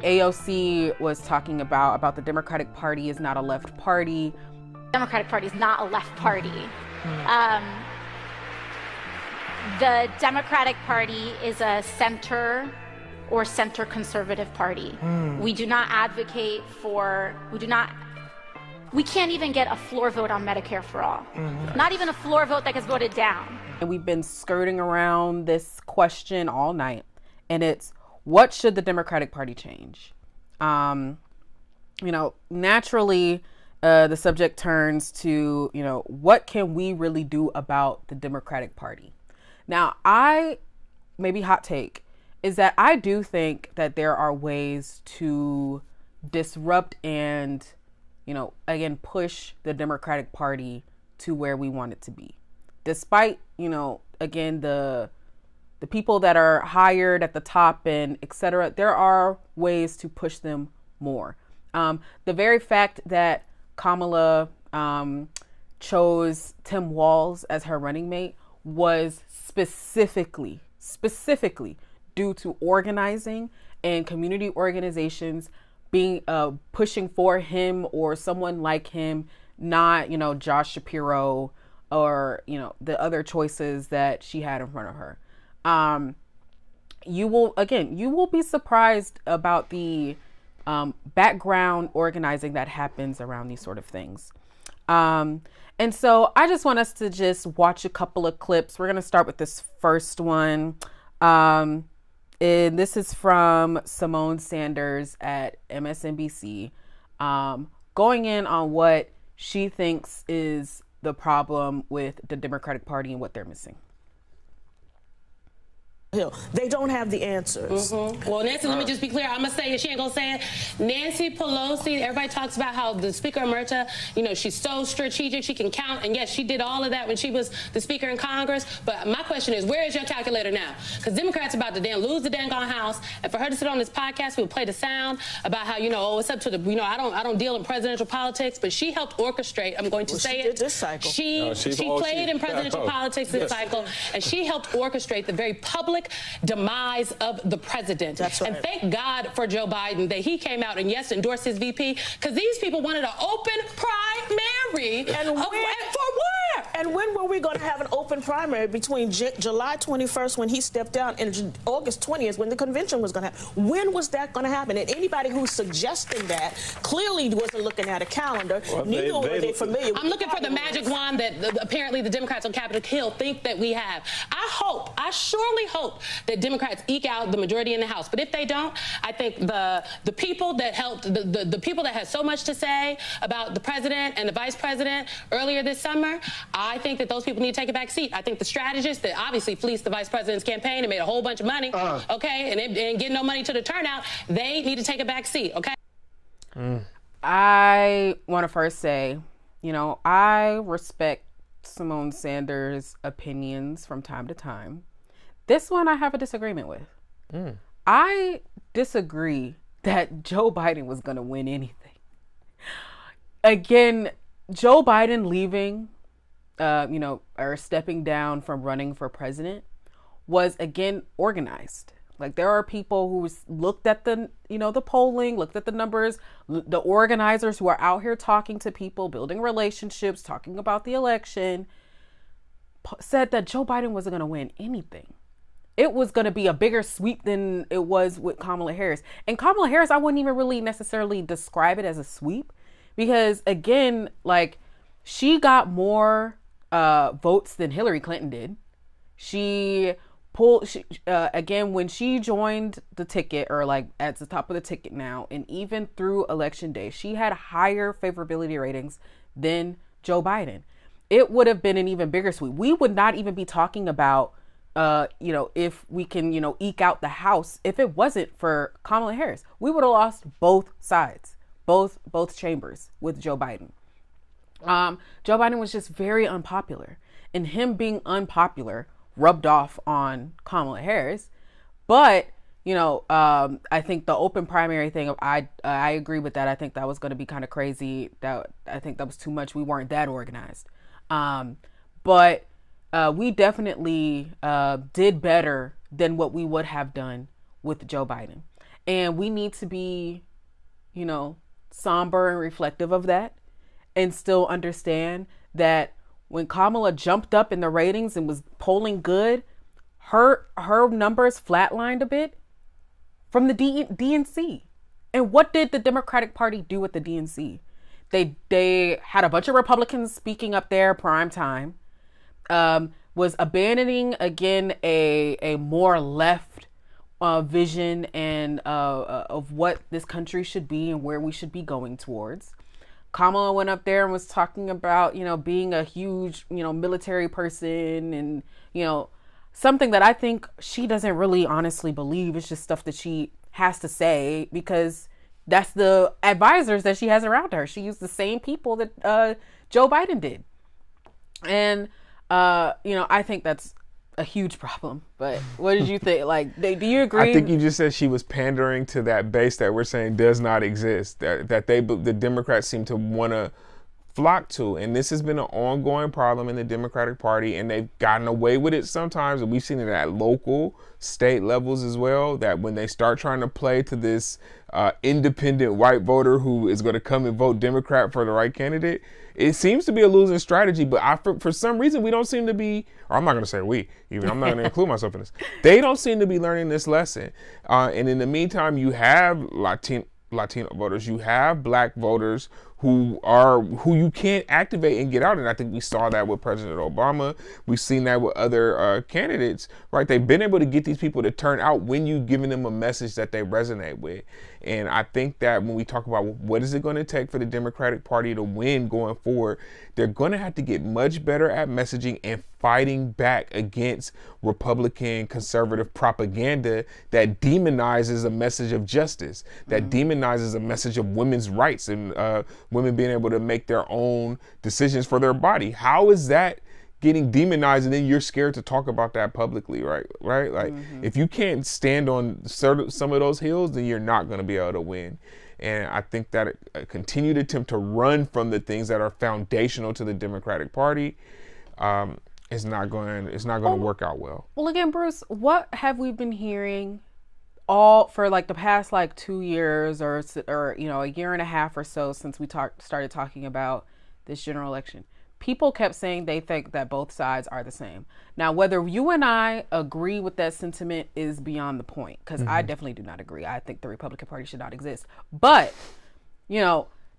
AOC was talking about the Democratic Party is not a left party. Democratic Party is not a left party. The Democratic Party is a center or center conservative party. We do not advocate for, we can't even get a floor vote on Medicare for all. Not even a floor vote that gets voted down. And we've been skirting around this question all night, and it's, what should the Democratic Party change? Naturally, the subject turns to, what can we really do about the Democratic Party? Now, maybe hot take, is that I do think that there are ways to disrupt and, again, push the Democratic Party to where we want it to be. Despite, again, the people that are hired at the top and et cetera, there are ways to push them more. The very fact that Kamala chose Tim Walz as her running mate was specifically due to organizing and community organizations being pushing for him or someone like him, not, Josh Shapiro or, the other choices that she had in front of her. You will be surprised about the background organizing that happens around these sort of things. And so I just want us to just watch a couple of clips. We're going to start with this first one. And this is from Simone Sanders at MSNBC, going in on what she thinks is the problem with the Democratic Party and what they're missing. They don't have the answers. Well, Nancy, let me just be clear. I'm going to say it. She ain't going to say it. Nancy Pelosi, everybody talks about how the Speaker Emerita, she's so strategic. She can count. And yes, she did all of that when she was the Speaker in Congress. But my question is, where is your calculator now? Because Democrats are about to lose the dang on House. And for her to sit on this podcast, we'll play the sound about how, it's up to the, I don't deal in presidential politics. But she helped orchestrate, I'm going to say she it. Did this cycle. She played in presidential politics this cycle. And she helped orchestrate the very public demise of the president. That's right. And thank God for Joe Biden that he came out and yes, endorsed his VP, because these people wanted an open primary. And for where? And when were we going to have an open primary between July 21st when he stepped down and August 20th when the convention was going to happen? When was that going to happen? And anybody who's suggesting that clearly wasn't looking at a calendar. Well, neither were they familiar. I'm looking for the magic wand that apparently the Democrats on Capitol Hill think that we have. I surely hope that Democrats eke out the majority in the House. But if they don't, I think the people that helped, the people that had so much to say about the president and the vice president earlier this summer, I think that those people need to take a back seat. I think the strategists that obviously fleeced the vice president's campaign and made a whole bunch of money, and get no money to the turnout, they need to take a back seat, okay? I want to first say, I respect Simone Sanders' opinions from time to time. This one I have a disagreement with. I disagree that Joe Biden was going to win anything. Again, Joe Biden leaving, or stepping down from running for president was, again, organized. Like, there are people who looked at the polling, looked at the numbers, the organizers who are out here talking to people, building relationships, talking about the election, said that Joe Biden wasn't going to win anything. It was going to be a bigger sweep than it was with Kamala Harris. And Kamala Harris, I wouldn't even really necessarily describe it as a sweep because, again, like, she got more votes than Hillary Clinton did. Again, when she joined the ticket, or like at the top of the ticket now, and even through election day, she had higher favorability ratings than Joe Biden. It would have been an even bigger sweep. We would not even be talking about if we can, eke out the House, if it wasn't for Kamala Harris, we would have lost both sides, both chambers with Joe Biden. Joe Biden was just very unpopular, and him being unpopular rubbed off on Kamala Harris. But, I think the open primary thing, I agree with that. I think that was going to be kind of crazy. I think that was too much. We weren't that organized. But we definitely did better than what we would have done with Joe Biden. And we need to be, somber and reflective of that, and still understand that when Kamala jumped up in the ratings and was polling good, her numbers flatlined a bit from the DNC. And what did the Democratic Party do with the DNC? They had a bunch of Republicans speaking up there prime time, was abandoning again a more left vision and of what this country should be and where we should be going towards. Kamala went up there and was talking about, being a huge, military person and, something that I think she doesn't really honestly believe. It's just stuff that she has to say because that's the advisors that she has around her. She used the same people that Joe Biden did. And, I think that's a huge problem. But what did you think? Like, do you agree? I think you just said she was pandering to that base that we're saying does not exist, that the Democrats seem to want to flock to. And this has been an ongoing problem in the Democratic Party, and they've gotten away with it sometimes. And we've seen it at local, state levels as well, that when they start trying to play to this independent white voter who is going to come and vote Democrat for the right candidate, it seems to be a losing strategy. But for some reason, we don't seem to be, or I'm not going to say we, even I'm not going to include myself in this. They don't seem to be learning this lesson. And in the meantime, you have Latino voters, you have black voters who you can't activate and get out. And I think we saw that with President Obama. We've seen that with other candidates, right? They've been able to get these people to turn out when you've given them a message that they resonate with. And I think that when we talk about what is it going to take for the Democratic Party to win going forward, they're going to have to get much better at messaging and fighting back against Republican conservative propaganda that demonizes a message of justice, that demonizes a message of women's rights and women being able to make their own decisions for their body. How is that getting demonized and then you're scared to talk about that publicly, right? Like, if you can't stand on some of those hills, then you're not going to be able to win. And I think that a continued attempt to run from the things that are foundational to the Democratic Party is not going to work out well. Well, again, Bruce, what have we been hearing all for like the past 2 years or a year and a half or so since we started talking about this general election? People kept saying they think that both sides are the same. Now, whether you and I agree with that sentiment is beyond the point, because I definitely do not agree. I think the Republican Party should not exist. But,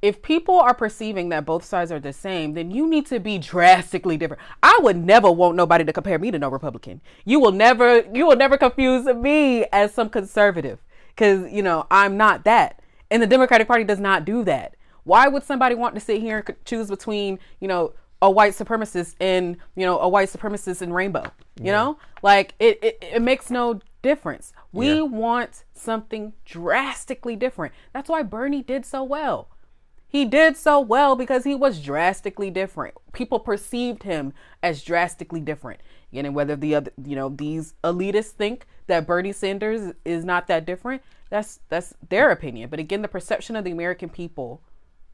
if people are perceiving that both sides are the same, then you need to be drastically different. I would never want nobody to compare me to no Republican. You will never confuse me as some conservative, because, I'm not that. And the Democratic Party does not do that. Why would somebody want to sit here and choose between, a white supremacist and, a white supremacist in rainbow, you know, like it makes no difference. We want something drastically different. That's why Bernie did so well. He did so well because he was drastically different. People perceived him as drastically different. And whether the other, these elitists think that Bernie Sanders is not that different, that's their opinion. But again, the perception of the American people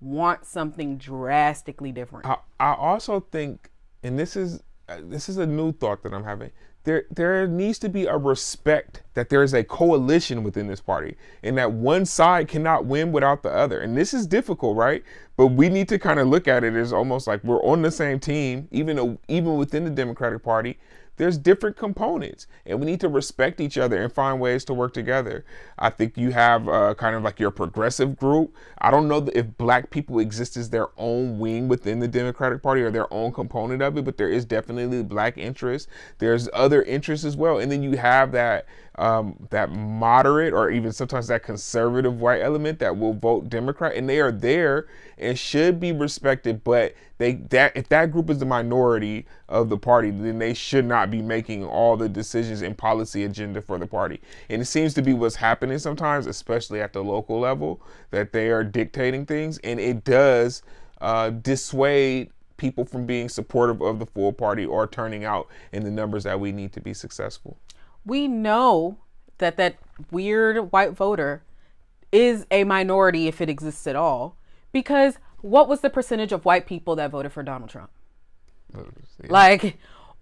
want something drastically different. I also think, and this is a new thought that I'm having, there needs to be a respect that there is a coalition within this party and that one side cannot win without the other. And this is difficult, right? But we need to kind of look at it as almost like we're on the same team, even within the Democratic Party. There's different components and we need to respect each other and find ways to work together. I think you have kind of like your progressive group. I don't know if black people exist as their own wing within the Democratic Party or their own component of it, but there is definitely black interest. There's other interests as well. And then you have that moderate or even sometimes that conservative white element that will vote Democrat, and they are there and should be respected. But if that group is the minority of the party, then they should not be making all the decisions and policy agenda for the party. And it seems to be what's happening sometimes, especially at the local level, that they are dictating things, and it does dissuade people from being supportive of the full party or turning out in the numbers that we need to be successful. We know that weird white voter is a minority if it exists at all, because what was the percentage of white people that voted for Donald Trump?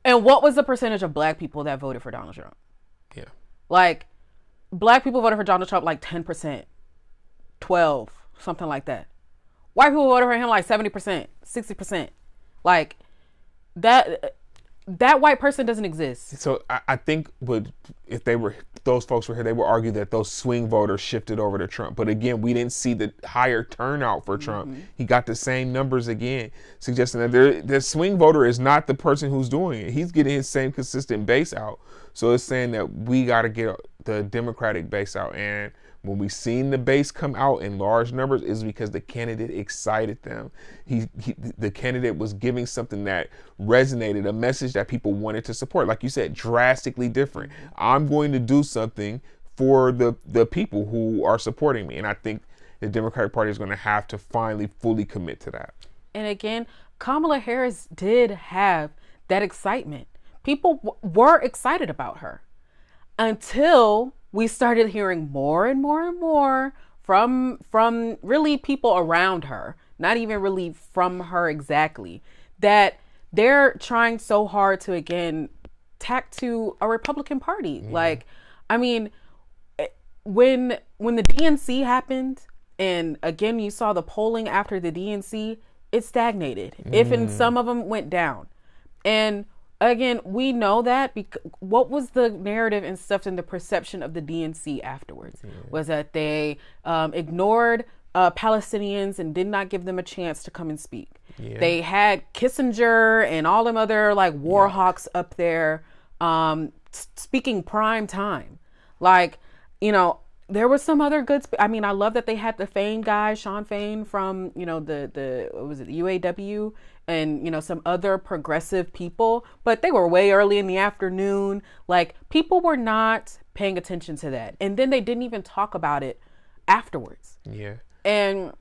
And what was the percentage of black people that voted for Donald Trump? Yeah. Black people voted for Donald Trump like 10%, 12, something like that. White people voted for him like 70%, 60%. Like that white person doesn't exist. So I think if those folks were here, they would argue that those swing voters shifted over to Trump. But again, we didn't see the higher turnout for Trump. He got the same numbers again, suggesting that the swing voter is not the person who's doing it. He's getting his same consistent base out. So it's saying that we got to get the Democratic base out. And when we seen the base come out in large numbers is because the candidate excited them. The candidate was giving something that resonated, a message that people wanted to support. Like you said, drastically different. I'm going to do something for the people who are supporting me. And I think the Democratic Party is going to have to finally fully commit to that. And again, Kamala Harris did have that excitement. People were excited about her until we started hearing more and more and more from really people around her, not even really from her exactly, that they're trying so hard to, again, tack to a Republican Party. Like, I mean, when the DNC happened, and again, you saw the polling after the DNC, it stagnated. And some of them went down. And again, we know that because what was the narrative and stuff and the perception of the DNC afterwards was that they ignored Palestinians and did not give them a chance to come and speak. They had Kissinger and all them other like war hawks up there speaking prime time. Like, you know, there was some other good. I mean, I love that they had the Fain guy, Sean Fain from, you know, the what was it, the UAW, and, you know, some other progressive people, but they were way early in the afternoon. Like, people were not paying attention to that. And then they didn't even talk about it afterwards. Yeah. And,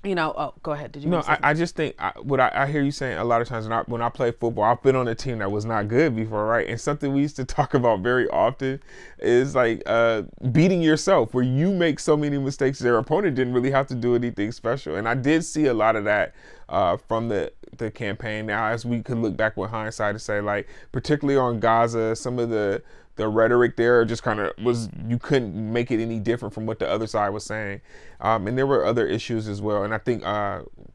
you know, oh, go ahead. Did you? No, I just think what I hear you saying a lot of times when I play football, I've been on a team that was not good before, right? And something we used to talk about very often is like beating yourself, where you make so many mistakes, their opponent didn't really have to do anything special. And I did see a lot of that from the campaign. Now, as we could look back with hindsight to say, like, particularly on Gaza, some of the rhetoric there just kind of was, you couldn't make it any different from what the other side was saying. And there were other issues as well. And I think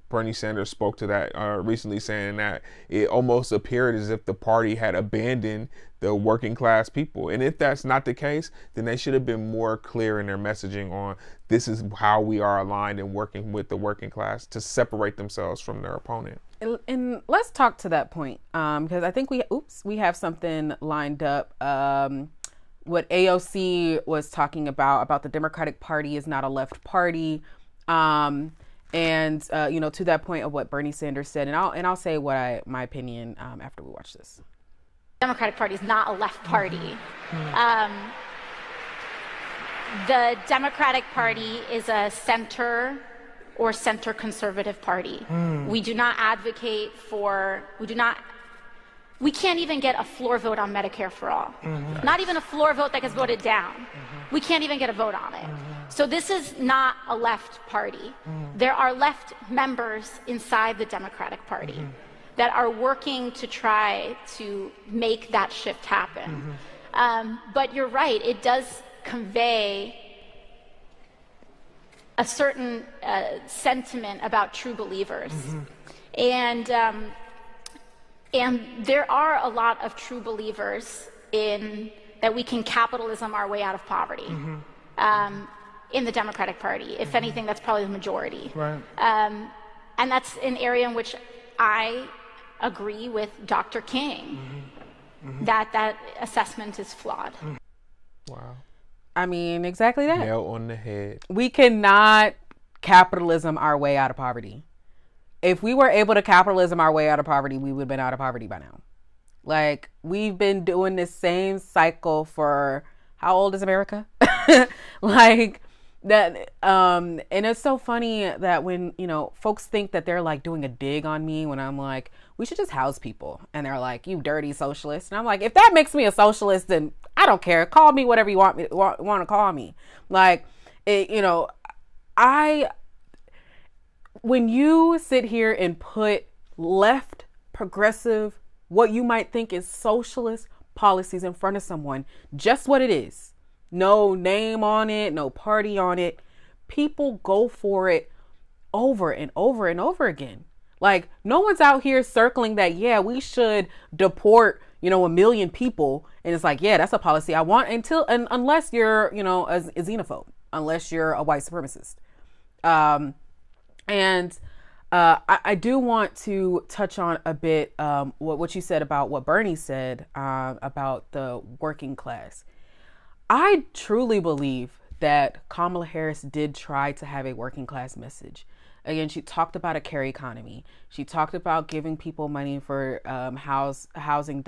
Bernie Sanders spoke to that recently, saying that it almost appeared as if the party had abandoned the working class people. And if that's not the case, then they should have been more clear in their messaging on this is how we are aligned and working with the working class to separate themselves from their opponent. And let's talk to that point, because I think we have something lined up. What AOC was talking about the Democratic Party is not a left party, and you know, to that point of what Bernie Sanders said, and I'll say my opinion after we watch this. Democratic Party is not a left party. The Democratic Party is a center or center conservative party. We do not advocate for, we can't even get a floor vote on Medicare for all. Not even a floor vote that gets voted down. We can't even get a vote on it. So this is not a left party. There are left members inside the Democratic Party that are working to try to make that shift happen. But you're right, it does convey a certain sentiment about true believers. And there are a lot of true believers in that we can capitalism our way out of poverty in the Democratic Party. If anything, that's probably the majority. Right. And that's an area in which I agree with Dr. King, that assessment is flawed. Wow. I mean, exactly that. Nail on the head. We cannot capitalism our way out of poverty. If we were able to capitalism our way out of poverty, we would have been out of poverty by now. Like, we've been doing this same cycle for, how old is America? Like that. And it's so funny that when, you know, folks think that they're like doing a dig on me when I'm like, we should just house people. And they're like, you dirty socialist. And I'm like, if that makes me a socialist, then I don't care. Call me whatever you want to call me. Like, it, you know, when you sit here and put left, progressive, what you might think is socialist policies in front of someone, just what it is, No name on it, no party on it. People go for it over and over and over again. Like, no one's out here circling that, yeah, we should deport, 1 million people. And it's like, yeah, that's a policy I want unless you're, a xenophobe, unless you're a white supremacist. I do want to touch on a bit what you said about what Bernie said about the working class. I truly believe that Kamala Harris did try to have a working class message. Again, she talked about a care economy. She talked about giving people money for housing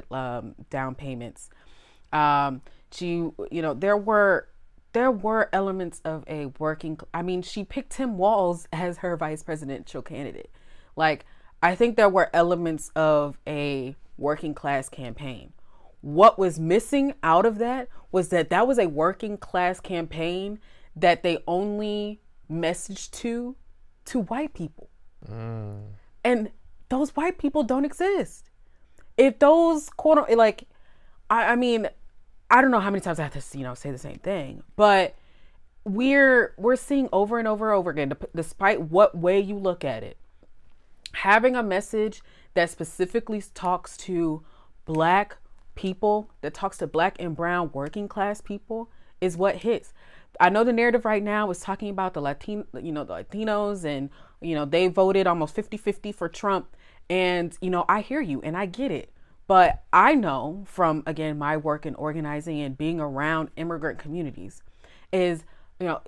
down payments. There were elements of a working. I mean, she picked Tim Walz as her vice presidential candidate. Like, I think there were elements of a working class campaign. What was missing out of that was that was a working class campaign that they only messaged to white people. And those white people don't exist. If those I mean, I don't know how many times I have to, say the same thing, but we're seeing over and over again, despite what way you look at it, having a message that specifically talks to Black people, that talks to Black and brown working class people, is what hits. I know the narrative right now is talking about the Latinos, and, they voted almost 50-50 for Trump. And, I hear you and I get it. But I know from, again, my work in organizing and being around immigrant communities is, a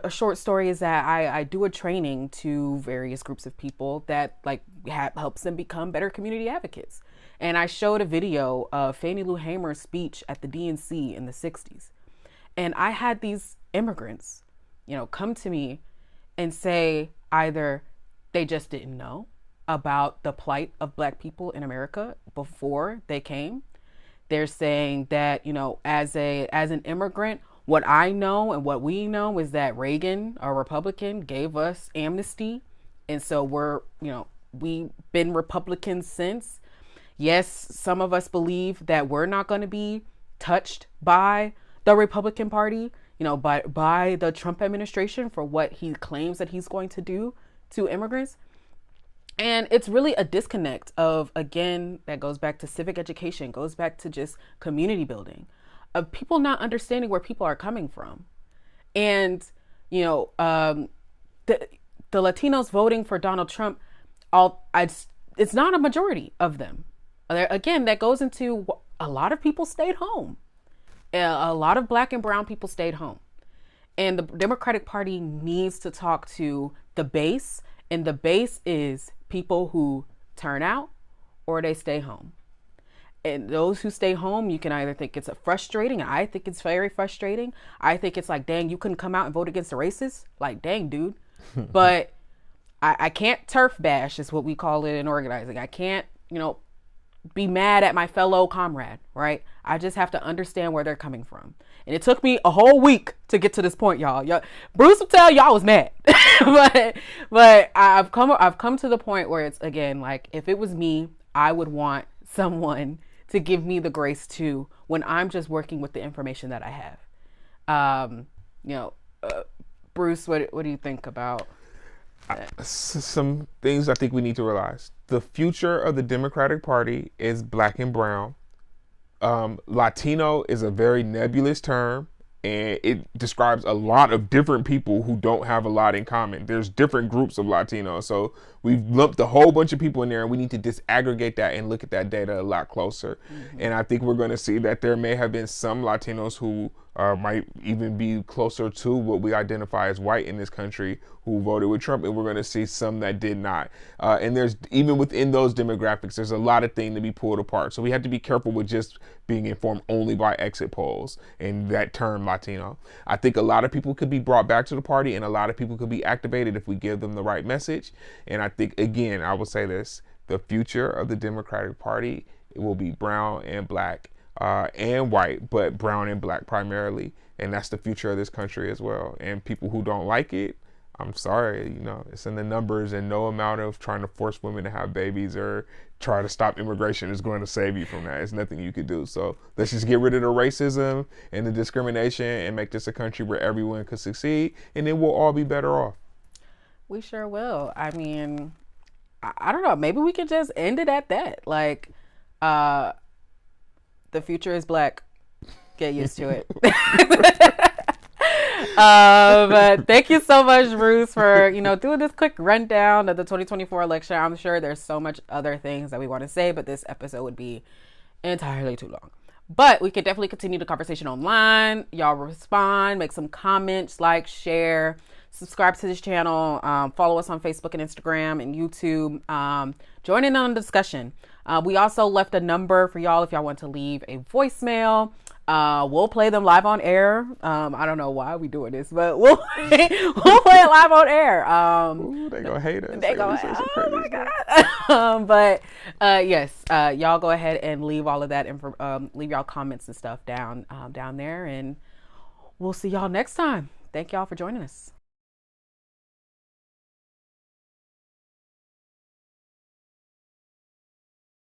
short story is that I do a training to various groups of people that helps them become better community advocates. And I showed a video of Fannie Lou Hamer's speech at the DNC in the 60s. And I had these immigrants, come to me and say either they just didn't know about the plight of Black people in America before they came. They're saying that, as an immigrant, what I know and what we know is that Reagan, a Republican, gave us amnesty. And so we've been Republicans since. Yes, some of us believe that we're not going to be touched by the Republican Party, by the Trump administration for what he claims that he's going to do to immigrants. And it's really a disconnect of, again, that goes back to civic education, goes back to just community building, of people not understanding where people are coming from. And, the Latinos voting for Donald Trump, it's not a majority of them. Again, that goes into a lot of people stayed home. A lot of Black and brown people stayed home. And the Democratic Party needs to talk to the base, and the base is people who turn out or they stay home. And those who stay home, you can either think it's frustrating. I think it's very frustrating. I think it's like, dang, you couldn't come out and vote against the racists. Like, dang, dude. But I can't turf bash is what we call it in organizing. I can't, be mad at my fellow comrade, right? I just have to understand where they're coming from. And it took me a whole week to get to this point, y'all. Bruce will tell y'all I was mad. but I've come to the point where it's, again, like, if it was me, I would want someone to give me the grace too when I'm just working with the information that I have. Bruce, what do you think about that? Some things I think we need to realize. The future of the Democratic Party is Black and brown. Latino is a very nebulous term, and it describes a lot of different people who don't have a lot in common. There's different groups of Latinos, so we've lumped a whole bunch of people in there, and we need to disaggregate that and look at that data a lot closer. Mm-hmm. And I think we're going to see that there may have been some Latinos who might even be closer to what we identify as white in this country who voted with Trump, and we're going to see some that did not. And there's, even within those demographics, there's a lot of things to be pulled apart. So we have to be careful with just being informed only by exit polls and that term Latino. I think a lot of people could be brought back to the party, and a lot of people could be activated if we give them the right message. And I think, again, I will say this, the future of the Democratic Party, it will be brown and Black and white, but brown and Black primarily. And that's the future of this country as well. And people who don't like it, I'm sorry, you know, it's in the numbers, and no amount of trying to force women to have babies or try to stop immigration is going to save you from that. It's nothing you could do. So let's just get rid of the racism and the discrimination and make this a country where everyone could succeed, and then we'll all be better off. We sure will. I mean, I don't know. Maybe we could just end it at that. Like, the future is black. Get used to it. But thank you so much, Bruce, for, you know, doing this quick rundown of the 2024 election. I'm sure there's so much other things that we want to say, but this episode would be entirely too long. But we could definitely continue the conversation online. Y'all respond, make some comments, like, share, subscribe to this channel, follow us on Facebook and Instagram and YouTube. Join in on the discussion. We also left a number for y'all if y'all want to leave a voicemail. We'll play them live on air. I don't know why we doing this, but we'll play it live on air. Ooh, they gonna hate us. They gonna hate us. Oh my God. But yes, y'all go ahead and leave all of that leave y'all comments and stuff down there, and we'll see y'all next time. Thank y'all for joining us.